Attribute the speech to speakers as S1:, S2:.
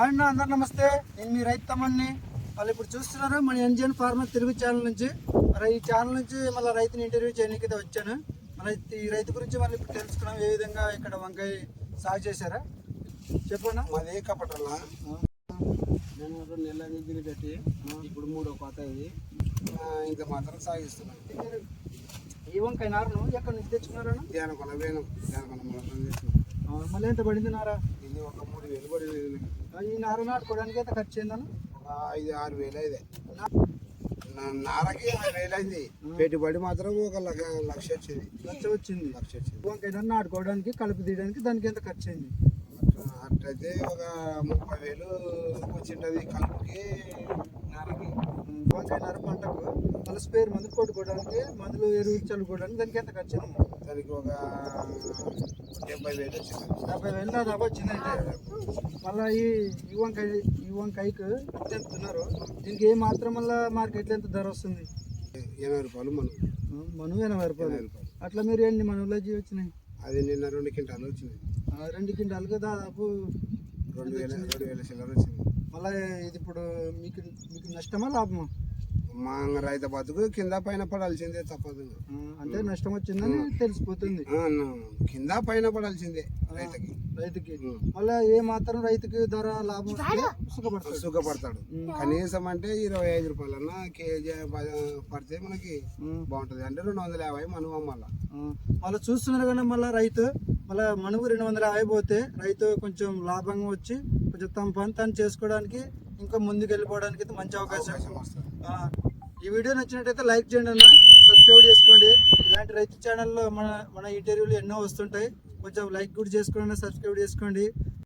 S1: And అందరు నమస్తే, నేను మీ రైతు తమ్మని. వాళ్ళు ఇప్పుడు చూస్తున్నారు మన ఎన్జిఎన్ ఫార్మర్ తెలుగు ఛానల్ నుంచి. మరి ఈ ఛానల్ నుంచి మళ్ళీ రైతుని ఇంటర్వ్యూ చేయడానికి అయితే వచ్చాను. మన ఈ రైతు గురించి మళ్ళీ ఇప్పుడు తెలుసుకున్నాం, ఏ విధంగా ఇక్కడ వంకాయ సాగు చేశారా చెప్పనా.
S2: మాది కపటల్లా నేను 2 నెలల దిగులు పెట్టి ఇప్పుడు 3వ కోత ఇది ఇంకా మాత్రం సాగిస్తున్నాను.
S1: ఈ వంకాయ నారను ఎక్కడి నుంచి తెచ్చుకున్నారా?
S2: ధ్యానకొన
S1: మళ్ళీ ఎంత పడింది నారా?
S2: ఇది ఒక 3,000 పడింది.
S1: ఈ నార నాటుకోవడానికి ఎంత ఖర్చు అయిందన్న?
S2: ఒక 5-6 వేలు అయితే నారకి 5,000 అయింది. పెట్టుబడి మాత్రం ఒక లక్ష వచ్చింది.
S1: లక్ష వచ్చింది. వంకాయ నాటుకోవడానికి కలుపు తీయడానికి దానికి ఎంత ఖర్చు అయింది?
S2: అట్లయితే ఒక 30,000 వచ్చింటది కలుపుకి నారకి.
S1: వంకాయ నార పంటకు మళ్ళీ స్పేర్ మందులు కొట్టుకోవడానికి, మందులు ఎరువు చల్లుకోవడానికి దానికి ఎంత ఖర్చు అయింది?
S2: దానికి ఒక 70,000 వచ్చింది.
S1: 70,000 దాదాపు వచ్చిందంటే. మళ్ళీ ఈ వంకాయకు ఎంత చెప్తున్నారు? దీనికి ఏ మాత్రం మళ్ళీ మార్కెట్లో ఎంత ధర వస్తుంది?
S2: 80 రూపాయలు
S1: మనువు 80 రూపాయలు. అట్లా మీరు ఎన్ని మనువులు వచ్చినాయి?
S2: అది నిన్న 2 క్వింటాలు వచ్చినాయి.
S1: 2 క్వింటాలకు దాదాపు
S2: 2,000 చిల్లర వచ్చింది.
S1: మళ్ళీ ఇది ఇప్పుడు మీకు నష్టమా లాభమా?
S2: మా రైతు బతుకు కింద పైన పడాల్సిందే, తప్పదు.
S1: అంటే నష్టం వచ్చిందని తెలిసిపోతుంది.
S2: కింద పైన పడాల్సిందే రైతుకి.
S1: మళ్ళీ ఏ మాత్రం రైతుకి ధర లాభం
S2: సుఖపడతాడు. కనీసం అంటే 25 రూపాయలన్నా కేజీ పడితే మనకి బాగుంటది. అంటే 250 మనువు అమ్మాల.
S1: మళ్ళీ చూస్తున్నారు కానీ మళ్ళీ రైతు మళ్ళీ మనువు 250 పోతే రైతు కొంచెం లాభంగా వచ్చి కొంచెం తమ పని తను చేసుకోవడానికి ఇంకా ముందుకు వెళ్ళిపోవడానికి అయితే మంచి అవకాశం వస్తుంది. ఈ వీడియో నచ్చినట్టయితే లైక్ చేయండి అన్న, సబ్స్క్రైబ్ చేసుకోండి. ఇలాంటి రైతు ఛానల్లో మన ఇంటర్వ్యూలు ఎన్నో వస్తుంటాయి. కొంచెం లైక్ కూడా చేసుకోండి, సబ్స్క్రైబ్ చేసుకోండి.